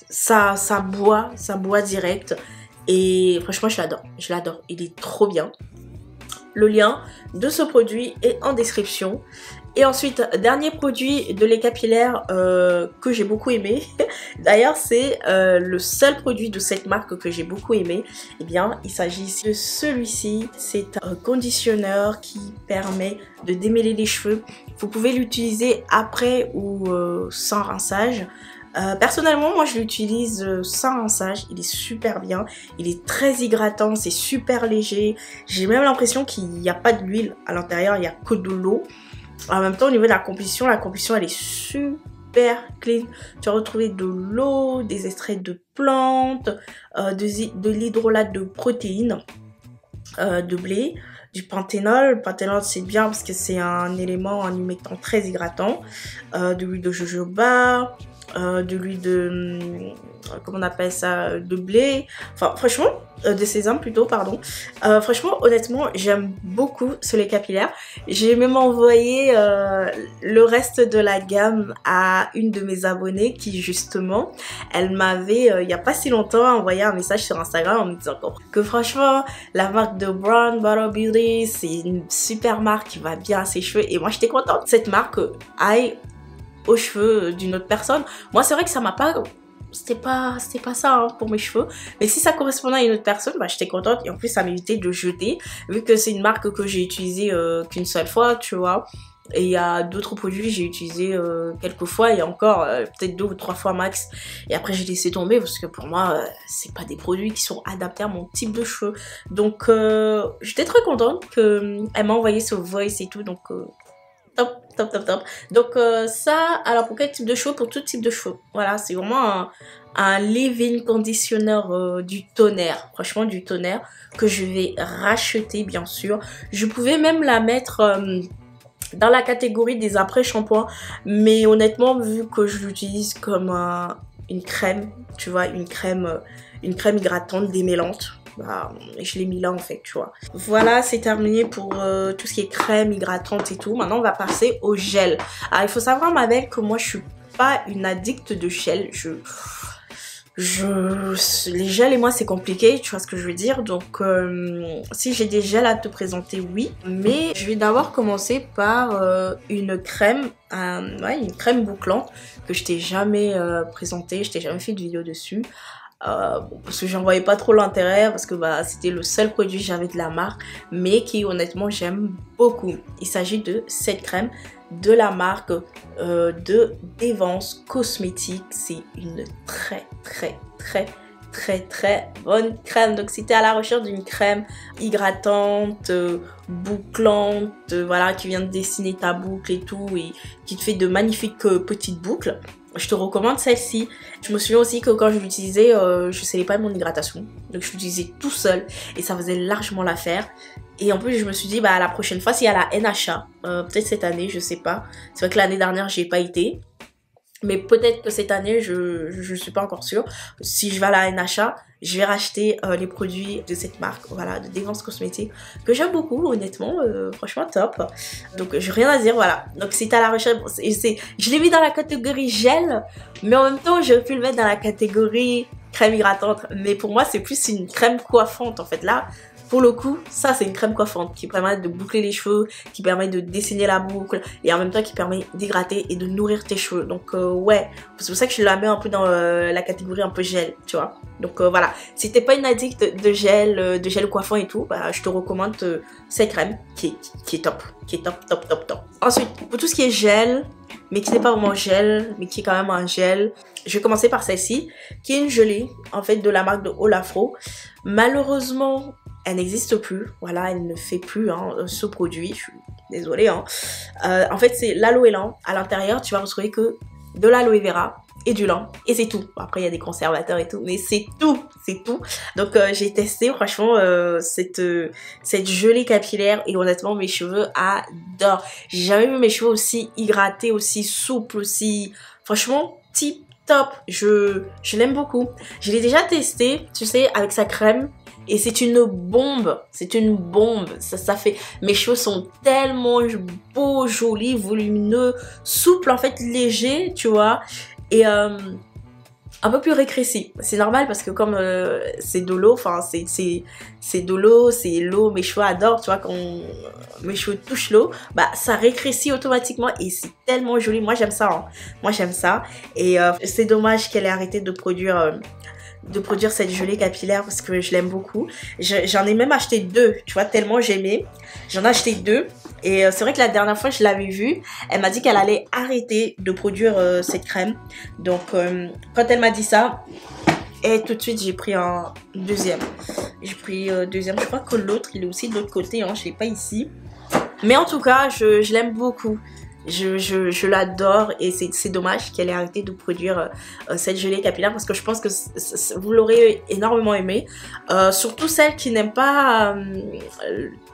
ça boit direct. Et franchement, je l'adore. Il est trop bien. Le lien de ce produit est en description. Et ensuite, dernier produit de lait capillaire que j'ai beaucoup aimé. D'ailleurs, c'est le seul produit de cette marque que j'ai beaucoup aimé. Eh bien, il s'agit de celui-ci. C'est un conditionneur qui permet de démêler les cheveux. Vous pouvez l'utiliser après ou sans rinçage. Personnellement, moi je l'utilise sans rinçage, il est super bien, il est très hydratant, c'est super léger. J'ai même l'impression qu'il n'y a pas d'huile à l'intérieur, il n'y a que de l'eau. En même temps, au niveau de la composition elle est super clean. Tu vas retrouver de l'eau, des extraits de plantes, de l'hydrolat de protéines, de blé, du panthénol. Le panthénol c'est bien parce que c'est un élément, un humectant très hydratant, de l'huile de jojoba, de l'huile de, comment on appelle ça, de blé, enfin franchement, de sésame plutôt, pardon. Franchement, honnêtement, j'aime beaucoup ce lait capillaire. J'ai même envoyé le reste de la gamme à une de mes abonnées qui justement, elle m'avait, il n'y a pas si longtemps, envoyé un message sur Instagram en me disant que franchement, la marque de Brown Butter Beauty, c'est une super marque qui va bien à ses cheveux. Et moi, j'étais contente que cette marque aille aux cheveux d'une autre personne. Moi, c'est vrai que ça m'a pas... C'était pas ça hein, pour mes cheveux. Mais si ça correspondait à une autre personne, bah, j'étais contente. Et en plus, ça m'évitait de jeter. Vu que c'est une marque que j'ai utilisée qu'une seule fois, tu vois. Et il y a d'autres produits que j'ai utilisés quelques fois. Et encore, peut-être 2 ou 3 fois max. Et après, j'ai laissé tomber. Parce que pour moi, c'est pas des produits qui sont adaptés à mon type de cheveux. Donc, j'étais très contente qu'elle m'a envoyé ce voice et tout. Donc... top, top, top, top. Donc ça, alors pour quel type de cheveux? Pour tout type de cheveux. Voilà, c'est vraiment un leave-in conditioner du tonnerre. Franchement, du tonnerre que je vais racheter, bien sûr. Je pouvais même la mettre dans la catégorie des après-shampoings. Mais honnêtement, vu que je l'utilise comme une crème, tu vois, une crème hydratante démêlante. Bah, je l'ai mis là en fait, tu vois. Voilà, c'est terminé pour tout ce qui est crème hydratante et tout. Maintenant, on va passer au gel. Alors, il faut savoir, ma belle, que moi, je suis pas une addict de gel. Les gels et moi, c'est compliqué, tu vois ce que je veux dire. Donc, si j'ai des gels à te présenter, oui. Mais je vais d'abord commencer par une crème, ouais, une crème bouclante que je t'ai jamais présentée. Je t'ai jamais fait de vidéo dessus. Parce que j'en voyais pas trop l'intérêt, parce que bah, c'était le seul produit que j'avais de la marque, mais qui honnêtement j'aime beaucoup. Il s'agit de cette crème de la marque de Devance Cosmetics. C'est une très bonne crème. Donc si tu es à la recherche d'une crème hydratante, bouclante, voilà, qui vient de dessiner ta boucle et tout, et qui te fait de magnifiques petites boucles, je te recommande celle-ci. Je me souviens aussi que quand je l'utilisais, je ne scellais pas mon hydratation. Donc je l'utilisais tout seul et ça faisait largement l'affaire. Et en plus, je me suis dit, bah la prochaine fois, s'il y a la NHA, peut-être cette année, je sais pas. C'est vrai que l'année dernière, j'y ai pas été. Mais peut-être que cette année, je suis pas encore sûre. Si je vais à la NHA, je vais racheter les produits de cette marque, voilà, de Devance Cosmetics, que j'aime beaucoup, honnêtement, franchement top. Donc, j'ai rien à dire, voilà. Donc, si t'as la recherche, je l'ai mis dans la catégorie gel, mais en même temps, j'aurais pu le mettre dans la catégorie crème hydratante. Mais pour moi, c'est plus une crème coiffante, en fait. Là, pour le coup, ça c'est une crème coiffante qui permet de boucler les cheveux, qui permet de dessiner la boucle et en même temps qui permet d'hydrater et de nourrir tes cheveux. Donc ouais, c'est pour ça que je la mets un peu dans la catégorie un peu gel, tu vois. Donc voilà, si t'es pas une addict de gel coiffant et tout, bah, je te recommande cette crème qui est top, top. Ensuite, pour tout ce qui est gel, mais qui n'est pas vraiment gel, mais qui est quand même un gel, je vais commencer par celle-ci, qui est une gelée, en fait, de la marque de Olafro. Malheureusement, elle n'existe plus, voilà, elle ne fait plus hein, ce produit, je suis désolée. Hein. En fait, c'est l'aloe lent. À l'intérieur, tu vas retrouver que de l'aloe vera et du lent, et c'est tout. Bon, après, il y a des conservateurs et tout, mais c'est tout. Donc, j'ai testé, franchement, cette gelée capillaire, et honnêtement, mes cheveux adorent. J'ai jamais vu mes cheveux aussi hydratés, aussi souples, aussi... Franchement, tip top. Je l'aime beaucoup. Je l'ai déjà testé, tu sais, avec sa crème. Et c'est une bombe, ça fait, mes cheveux sont tellement beaux, jolis, volumineux, souples en fait, légers, tu vois, et un peu plus rétrécis. C'est normal parce que comme c'est de l'eau, enfin c'est de l'eau, c'est l'eau, mes cheveux adorent, tu vois, quand mes cheveux touchent l'eau, bah ça rétrécit automatiquement et c'est tellement joli, moi j'aime ça, hein. Moi j'aime ça, et c'est dommage qu'elle ait arrêté de produire cette gelée capillaire parce que je l'aime beaucoup. J'en ai même acheté 2, tu vois, tellement j'aimais. J'en ai acheté 2 et c'est vrai que la dernière fois je l'avais vue, elle m'a dit qu'elle allait arrêter de produire cette crème. Donc quand elle m'a dit ça, et tout de suite j'ai pris un deuxième. J'ai pris deuxième, je crois que l'autre il est aussi de l'autre côté, hein, je l'ai pas ici. Mais en tout cas, je l'aime beaucoup. Je l'adore et c'est dommage qu'elle ait arrêté de produire cette gelée capillaire parce que je pense que vous l'aurez énormément aimé. Surtout celles qui n'aiment pas,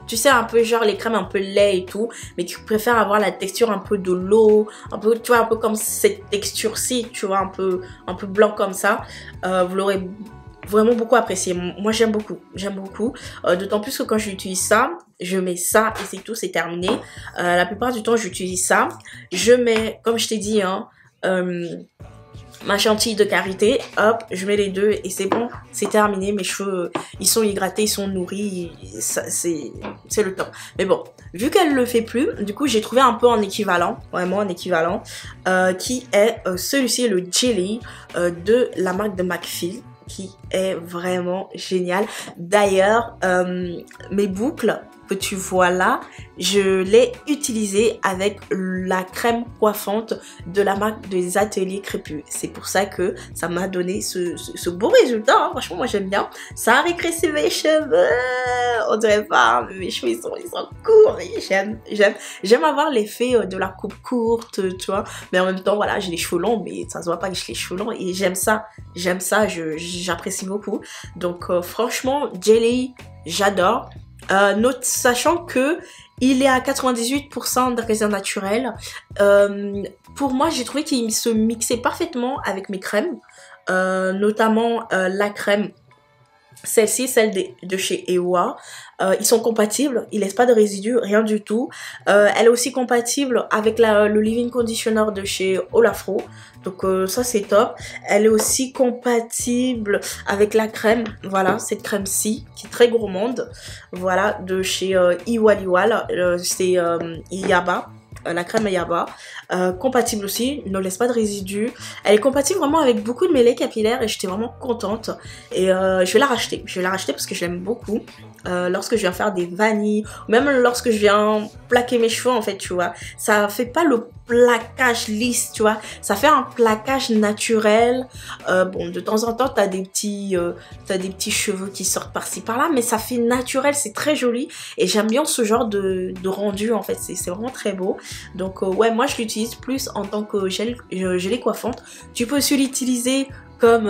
tu sais, un peu genre les crèmes un peu lait et tout, mais qui préfèrent avoir la texture un peu de l'eau, un peu, tu vois, un peu comme cette texture-ci, tu vois, un peu blanc comme ça. Vous l'aurez vraiment beaucoup apprécié. Moi j'aime beaucoup, d'autant plus que quand j'utilise ça, je mets ça et c'est tout, c'est terminé. La plupart du temps j'utilise ça, je mets, comme je t'ai dit, hein, ma chantilly de karité, hop, je mets les deux et c'est bon, c'est terminé. Mes cheveux, ils sont hydratés, ils sont nourris, c'est le top. Mais bon, vu qu'elle le fait plus, du coup j'ai trouvé un peu en équivalent, vraiment en équivalent, qui est celui-ci, le Jelly de la marque de McPhil, qui est vraiment génial. D'ailleurs, mes boucles que tu vois là, je l'ai utilisé avec la crème coiffante de la marque des Ateliers Crépus. C'est pour ça que ça m'a donné ce beau résultat, hein. Franchement, moi j'aime bien. Ça a rétréci mes cheveux. On dirait pas, mais mes cheveux ils sont courts. J'aime avoir l'effet de la coupe courte, tu vois. Mais en même temps, voilà, j'ai les cheveux longs, mais ça se voit pas que j'ai les cheveux longs. Et j'aime ça, j'apprécie beaucoup. Donc franchement, Jelly, j'adore. Sachant que il est à 98% de raisin naturel. Pour moi, j'ai trouvé qu'il se mixait parfaitement avec mes crèmes, notamment la crème, celle-ci, celle de chez Ewa. Ils sont compatibles, ils laissent pas de résidus, rien du tout. Elle est aussi compatible avec le leave-in conditioner de chez Olafro. Donc ça c'est top. Elle est aussi compatible avec la crème, voilà, cette crème-ci qui est très gourmande. Voilà, de chez Iwaliwal, c'est Yaba. La crème Yaba, compatible aussi, ne laisse pas de résidus. Elle est compatible vraiment avec beaucoup de mes laits capillaires et j'étais vraiment contente. Et je vais la racheter. Je vais la racheter parce que je l'aime beaucoup. Lorsque je viens faire des vanilles, ou même lorsque je viens plaquer mes cheveux, en fait, tu vois. Ça fait pas le plaquage lisse, tu vois. Ça fait un plaquage naturel. Bon, de temps en temps, t'as des petits cheveux qui sortent par-ci par-là, mais ça fait naturel, c'est très joli. Et j'aime bien ce genre de rendu, en fait. C'est vraiment très beau. Donc, ouais, moi, je l'utilise plus en tant que gelée coiffante. Tu peux aussi l'utiliser comme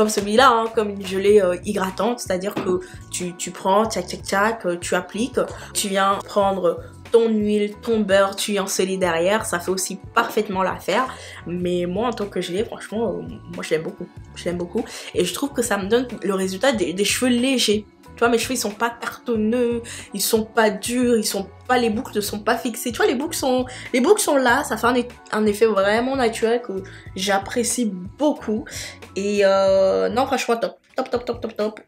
celui-là, hein, comme une gelée hydratante, c'est-à-dire que tu prends, tu appliques, tu viens prendre ton huile, ton beurre, tu y enselis derrière, ça fait aussi parfaitement l'affaire. Mais moi, en tant que gelée, franchement, moi je l'aime beaucoup, et je trouve que ça me donne le résultat des cheveux légers. Tu vois, mes cheveux, ils sont pas cartonneux, ils sont pas durs, les boucles ne sont pas fixées. Tu vois, les boucles sont là, ça fait un effet vraiment naturel que j'apprécie beaucoup. Et non, franchement, top.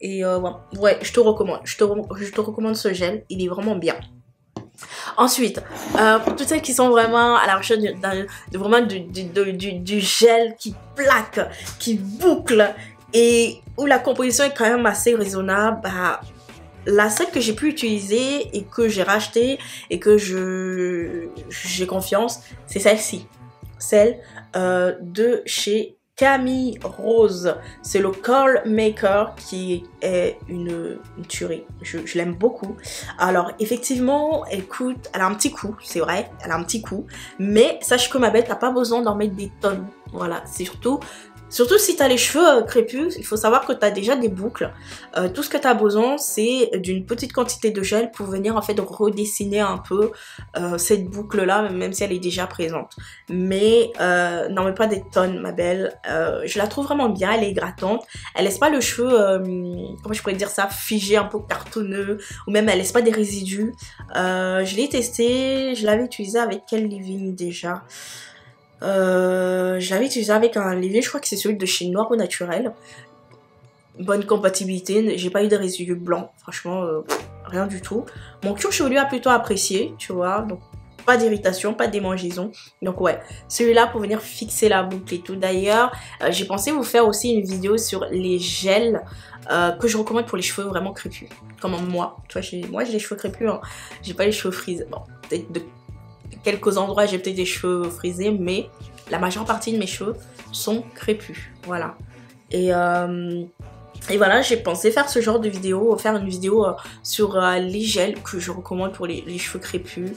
Et ouais, je te recommande ce gel, il est vraiment bien. Ensuite, pour toutes celles qui sont vraiment à la recherche du gel qui plaque, qui boucle, et où la composition est quand même assez raisonnable, bah, la seule que j'ai pu utiliser et que j'ai racheté et que j'ai confiance, c'est celle-ci. Celle de chez Camille Rose. C'est le Curl Maker qui est une tuerie. Je l'aime beaucoup. Alors, effectivement, elle a un petit coup, c'est vrai, elle a un petit coup. Mais sache que ma belle, t'as pas besoin d'en mettre des tonnes. Voilà, c'est surtout si tu as les cheveux crépus, il faut savoir que tu as déjà des boucles. Tout ce que tu as besoin, c'est d'une petite quantité de gel pour venir en fait redessiner un peu cette boucle-là, même si elle est déjà présente. Mais n'en mets pas des tonnes, ma belle. Je la trouve vraiment bien, elle est hydratante. Elle laisse pas le cheveu, comment je pourrais dire ça, figé, un peu cartonneux, ou même elle laisse pas des résidus. Je l'ai testé, je l'avais utilisé avec quel leave-in déjà? Je l'avais utilisé avec un leave-in, je crois que c'est celui de chez Noir au Naturel. Bonne compatibilité, j'ai pas eu de résidus blancs, franchement, rien du tout. Mon cuir chevelu a plutôt apprécié, tu vois, donc pas d'irritation, pas de démangeaison. Donc ouais, celui-là pour venir fixer la boucle et tout. D'ailleurs, j'ai pensé vous faire aussi une vidéo sur les gels que je recommande pour les cheveux vraiment crépus. Comme moi, tu vois, moi j'ai les cheveux crépus, hein. J'ai pas les cheveux frisés. Bon, peut-être de quelques endroits j'ai peut-être des cheveux frisés, mais la majeure partie de mes cheveux sont crépus, voilà. Et Et voilà, j'ai pensé faire ce genre de vidéo, faire une vidéo sur les gels que je recommande pour les cheveux crépus.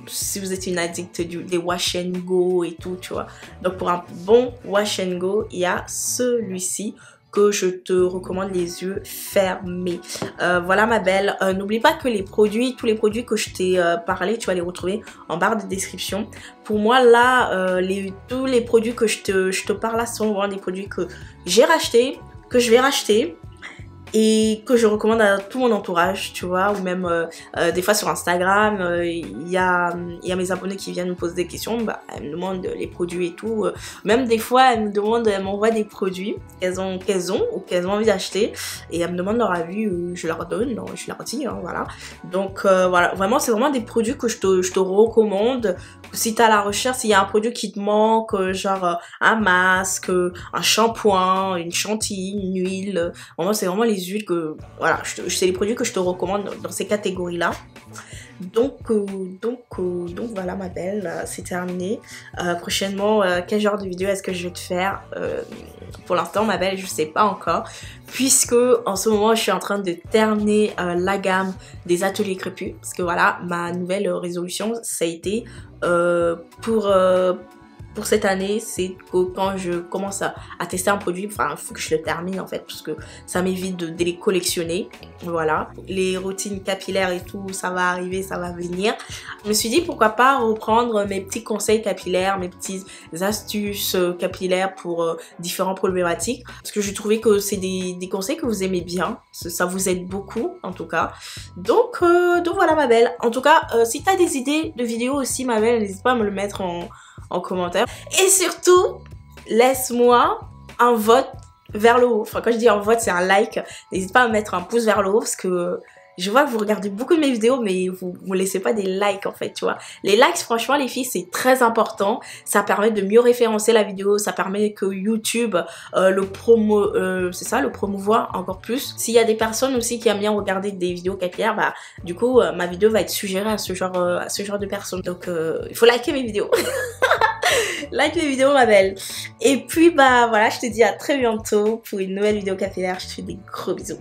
Si vous êtes une addict des wash and go et tout, tu vois. Donc pour un bon wash and go, il y a celui-ci que je te recommande les yeux fermés. Voilà ma belle. N'oublie pas que les produits, tous les produits que je t'ai parlé, tu vas les retrouver en barre de description. Pour moi là, tous les produits que je te parle là sont vraiment des produits que j'ai rachetés, que je vais racheter et que je recommande à tout mon entourage, tu vois, ou même des fois sur Instagram, il y a mes abonnés qui viennent me poser des questions, bah, elles me demandent les produits et tout, même des fois elles me demandent, elles m'envoient des produits qu'elles ont ou qu'elles ont envie d'acheter et elles me demandent leur avis, je leur donne, non, je leur dis, hein, voilà. Donc voilà, vraiment c'est vraiment des produits que je te recommande. Si tu as la recherche, s'il y a un produit qui te manque, genre un masque, un shampoing, une chantilly, une huile, vraiment c'est vraiment les huiles que, voilà, c'est les produits que je te recommande dans ces catégories-là. Donc voilà ma belle, c'est terminé. Prochainement, quel genre de vidéo est-ce que je vais te faire? Pour l'instant ma belle, je sais pas encore, puisque en ce moment je suis en train de terminer la gamme des ateliers crépus, parce que voilà, ma nouvelle résolution ça a été pour cette année, c'est que quand je commence à tester un produit, enfin il faut que je le termine en fait, parce que ça m'évite de les collectionner, voilà. Les routines capillaires et tout, ça va arriver, ça va venir. Je me suis dit pourquoi pas reprendre mes petits conseils capillaires, mes petites astuces capillaires pour différentes problématiques, parce que j'ai trouvé que c'est des conseils que vous aimez bien, ça vous aide beaucoup en tout cas. Donc voilà ma belle. En tout cas, si tu as des idées de vidéos aussi ma belle, n'hésite pas à me le mettre en commentaire. Et surtout, laisse-moi un vote vers le haut. Enfin, quand je dis un vote, c'est un like. N'hésite pas à mettre un pouce vers le haut parce que je vois que vous regardez beaucoup de mes vidéos, mais vous ne laissez pas des likes en fait, tu vois. Les likes, franchement, les filles, c'est très important. Ça permet de mieux référencer la vidéo. Ça permet que YouTube le promouvoie encore plus. S'il y a des personnes aussi qui aiment bien regarder des vidéos capillaires, bah du coup, ma vidéo va être suggérée à ce genre de personnes. Donc, il faut liker mes vidéos. Like les vidéos ma belle. Et puis bah voilà, je te dis à très bientôt pour une nouvelle vidéo capillaire. Je te fais des gros bisous.